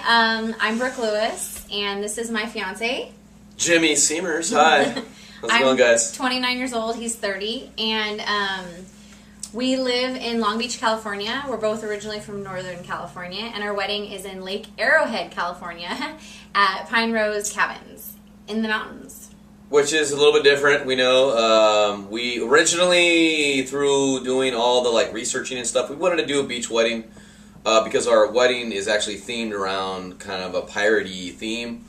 I'm Brooke Lewis, and this is my fiance, Jimmy Seamers. Hi. How's it going, guys? 29 years old. He's 30, and we live in Long Beach, California. We're both originally from Northern California, and our wedding is in Lake Arrowhead, California, at Pine Rose Cabins in the mountains. Which is a little bit different, we know. We originally, through doing all the researching and stuff, we wanted to do a beach wedding because our wedding is actually themed around kind of a piratey theme.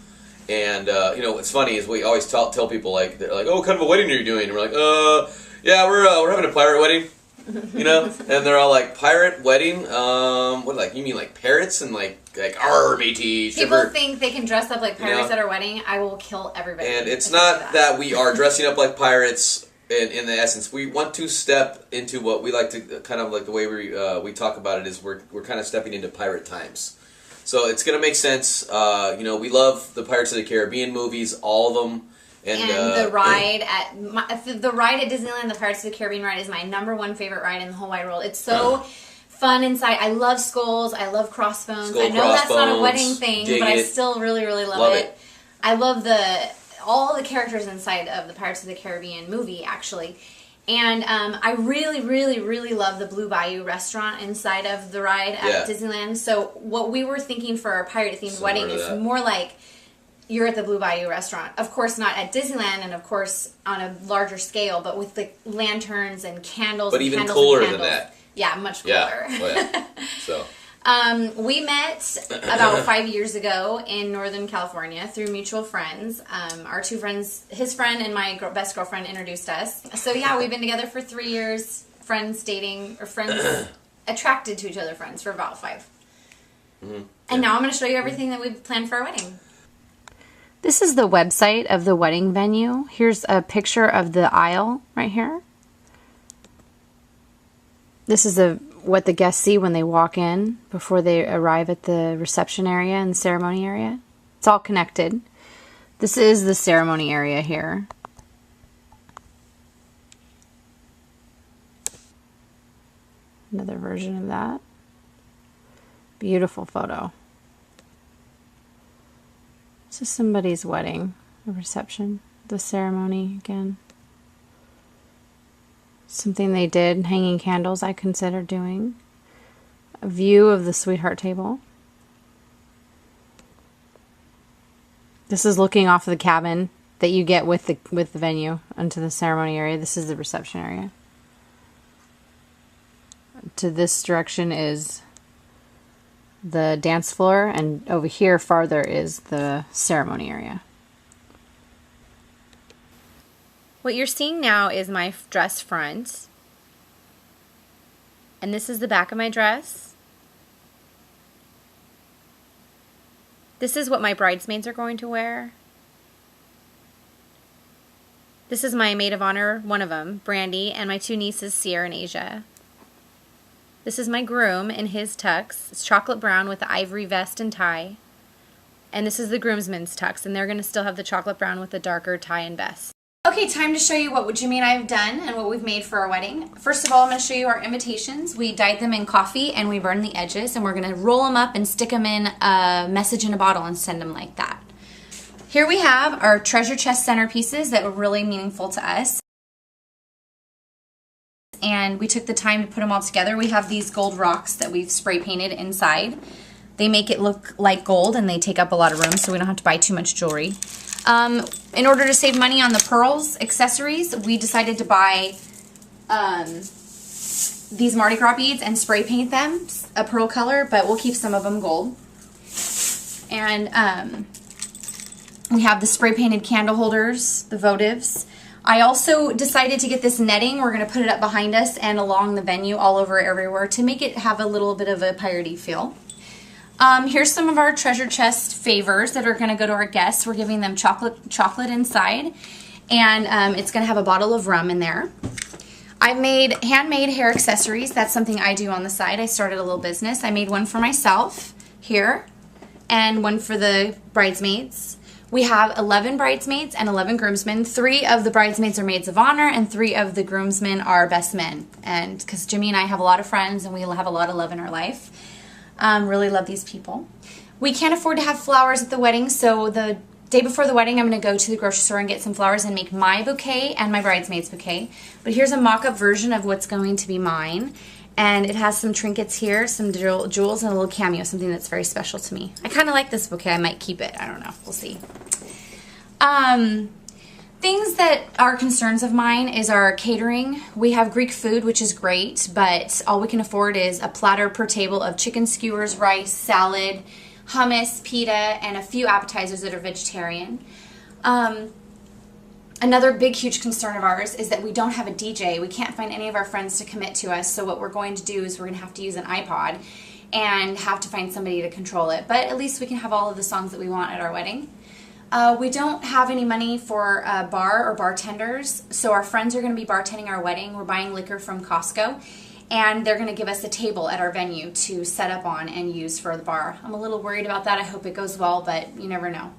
And what's funny is we always tell people they're like, "Oh, what kind of a wedding are you doing?" And we're like, "Yeah, we're having a pirate wedding." And they're all like, "Pirate wedding? What, you mean parrots and like arr, matey, People think they can dress up like pirates at our wedding. I will kill everybody. And it's not that we are dressing up like pirates in the essence. We want to step into what we like to, kind of like the way we talk about it is we're kind of stepping into pirate times. So it's going to make sense. We love the Pirates of the Caribbean movies, all of them. And the ride at Disneyland, the Pirates of the Caribbean ride, is my #1 favorite ride in the whole wide world. It's so fun inside. I love skulls. I love crossbones. I know that's not a wedding thing, but I still really, really love it. I love all the characters inside of the Pirates of the Caribbean movie, actually. And I really, really, really love the Blue Bayou restaurant inside of the ride at Disneyland. So what we were thinking for our pirate-themed wedding is more like you're at the Blue Bayou restaurant. Of course, not at Disneyland, and of course on a larger scale, but with the lanterns and candles. But even cooler than that. Yeah, much cooler. Yeah. So. We met about 5 years ago in Northern California through mutual friends. Our two friends, his friend and my best girlfriend, introduced us. So yeah, we've been together for 3 years, friends dating, or friends attracted to each other friends for about 5. Mm-hmm. And now I'm going to show you everything that we've planned for our wedding. This is the website of the wedding venue. Here's a picture of the aisle right here. This is what the guests see when they walk in before they arrive at the reception area and the ceremony area. It's all connected. This is the ceremony area here. Another version of that. Beautiful photo. This is somebody's wedding, a reception, the ceremony again. Something they did, hanging candles, I consider doing. A view of the sweetheart table. This is looking off the cabin that you get with the venue onto the ceremony area. This is the reception area. To this direction is the dance floor, and over here farther is the ceremony area. What you're seeing now is my dress front, and this is the back of my dress. This is what my bridesmaids are going to wear. This is my maid of honor, one of them, Brandy, and my 2 nieces, Sierra and Asia. This is my groom in his tux. It's chocolate brown with the ivory vest and tie. And this is the groomsmen's tux, and they're going to still have the chocolate brown with the darker tie and vest. Okay, time to show you what Jimmy and I have done and what we've made for our wedding. First of all, I'm going to show you our invitations. We dyed them in coffee and we burned the edges, and we're going to roll them up and stick them in a message in a bottle and send them like that. Here we have our treasure chest centerpieces that were really meaningful to us. And we took the time to put them all together. We have these gold rocks that we've spray painted inside. They make it look like gold, and they take up a lot of room, so we don't have to buy too much jewelry. In order to save money on the pearls accessories, we decided to buy these Mardi Gras beads and spray paint them a pearl color, but we'll keep some of them gold. And we have the spray painted candle holders, the votives. I also decided to get this netting. We're going to put it up behind us and along the venue all over everywhere to make it have a little bit of a piratey feel. Here's some of our treasure chest favors that are going to go to our guests. We're giving them chocolate inside, and it's going to have a bottle of rum in there. I've made handmade hair accessories. That's something I do on the side. I started a little business. I made one for myself here and one for the bridesmaids. We have 11 bridesmaids and 11 groomsmen. 3 of the bridesmaids are maids of honor, and 3 of the groomsmen are best men. And because Jimmy and I have a lot of friends and we have a lot of love in our life. Really love these people. We can't afford to have flowers at the wedding, so the day before the wedding, I'm going to go to the grocery store and get some flowers and make my bouquet and my bridesmaid's bouquet. But here's a mock-up version of what's going to be mine. And it has some trinkets here, some jewels, and a little cameo, something that's very special to me. I kind of like this bouquet. I might keep it. I don't know. We'll see. Things that are concerns of mine is our catering. We have Greek food, which is great, but all we can afford is a platter per table of chicken skewers, rice, salad, hummus, pita, and a few appetizers that are vegetarian. Another big, huge concern of ours is that we don't have a DJ. We can't find any of our friends to commit to us, so what we're going to do is we're going to have to use an iPod and have to find somebody to control it. But at least we can have all of the songs that we want at our wedding. We don't have any money for a bar or bartenders, so our friends are going to be bartending our wedding. We're buying liquor from Costco, and they're going to give us a table at our venue to set up on and use for the bar. I'm a little worried about that. I hope it goes well, but you never know.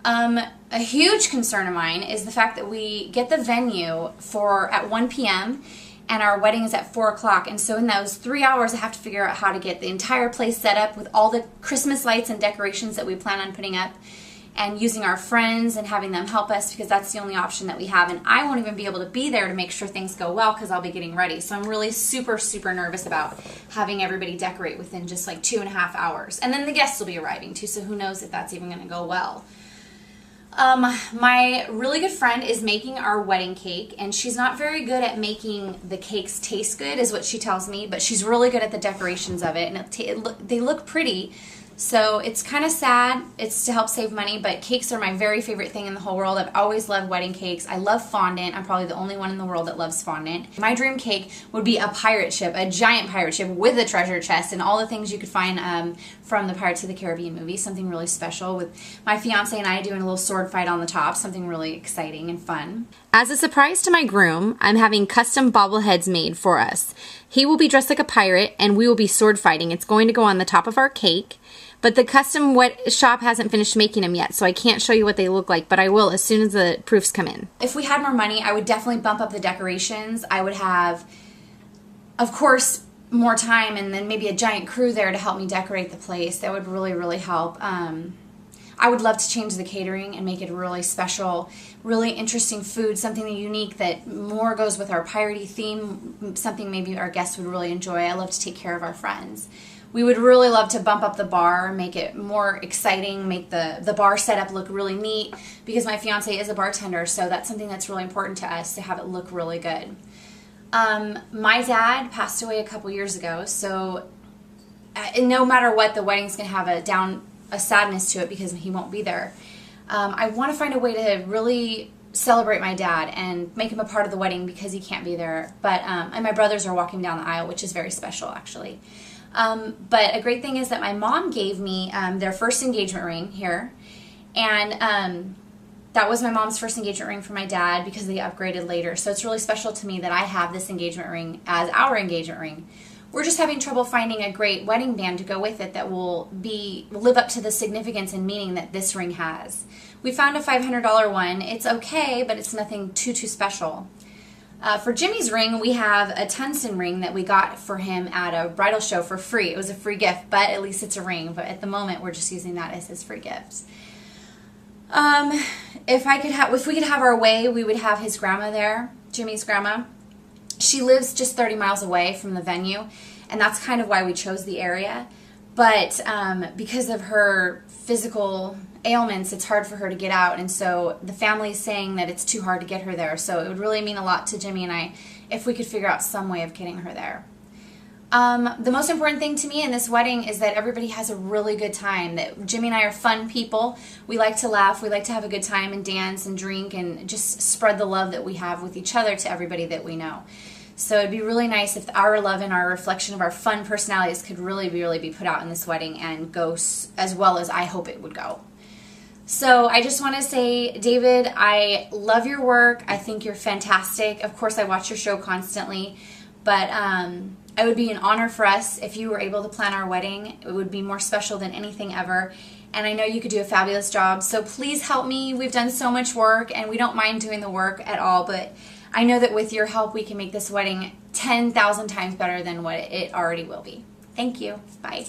A huge concern of mine is the fact that we get the venue at 1 p.m. and our wedding is at 4 o'clock, and so in those 3 hours I have to figure out how to get the entire place set up with all the Christmas lights and decorations that we plan on putting up, and using our friends and having them help us because that's the only option that we have, and I won't even be able to be there to make sure things go well because I'll be getting ready. So I'm really super, super nervous about having everybody decorate within just like 2.5 hours. And then the guests will be arriving too, so who knows if that's even going to go well. My really good friend is making our wedding cake, and she's not very good at making the cakes taste good is what she tells me, but she's really good at the decorations of it, and they look pretty. So it's kind of sad. It's to help save money, but cakes are my very favorite thing in the whole world. I've always loved wedding cakes. I love fondant. I'm probably the only one in the world that loves fondant. My dream cake would be a pirate ship, a giant pirate ship with a treasure chest and all the things you could find from the Pirates of the Caribbean movie. Something really special with my fiance and I doing a little sword fight on the top. Something really exciting and fun. As a surprise to my groom, I'm having custom bobbleheads made for us. He will be dressed like a pirate and we will be sword fighting. It's going to go on the top of our cake. But the custom shop hasn't finished making them yet, so I can't show you what they look like, but I will as soon as the proofs come in. If we had more money, I would definitely bump up the decorations. I would have, of course, more time and then maybe a giant crew there to help me decorate the place. That would really, really help. I would love to change the catering and make it really special, really interesting food, something unique that more goes with our piratey theme, something maybe our guests would really enjoy. I love to take care of our friends. We would really love to bump up the bar, make it more exciting, make the bar setup look really neat, because my fiance is a bartender, so that's something that's really important to us, to have it look really good. My dad passed away a couple years ago, so no matter what, the wedding's going to have a sadness to it because he won't be there. I want to find a way to really celebrate my dad and make him a part of the wedding because he can't be there. But and my brothers are walking down the aisle, which is very special, actually. But a great thing is that my mom gave me their first engagement ring here, and that was my mom's first engagement ring for my dad because they upgraded later. So it's really special to me that I have this engagement ring as our engagement ring. We're just having trouble finding a great wedding band to go with it that will live up to the significance and meaning that this ring has. We found a $500 one. It's okay, but it's nothing too special. For Jimmy's ring, we have a tungsten ring that we got for him at a bridal show for free. It was a free gift, but at least it's a ring. But at the moment, we're just using that as his free gift. If we could have our way, we would have his grandma there, Jimmy's grandma. She lives just 30 miles away from the venue, and that's kind of why we chose the area. But because of her physical ailments, it's hard for her to get out, and so the family's saying that it's too hard to get her there. So it would really mean a lot to Jimmy and I if we could figure out some way of getting her there. The most important thing to me in this wedding is that everybody has a really good time, that Jimmy and I are fun people. We like to laugh, we like to have a good time and dance and drink and just spread the love that we have with each other to everybody that we know. So it'd be really nice if our love and our reflection of our fun personalities could really be put out in this wedding and go as well as I hope it would go. So I just want to say, David, I love your work. I think you're fantastic. Of course, I watch your show constantly, but it would be an honor for us if you were able to plan our wedding. It would be more special than anything ever, and I know you could do a fabulous job. So please help me. We've done so much work, and we don't mind doing the work at all, but I know that with your help, we can make this wedding 10,000 times better than what it already will be. Thank you. Bye.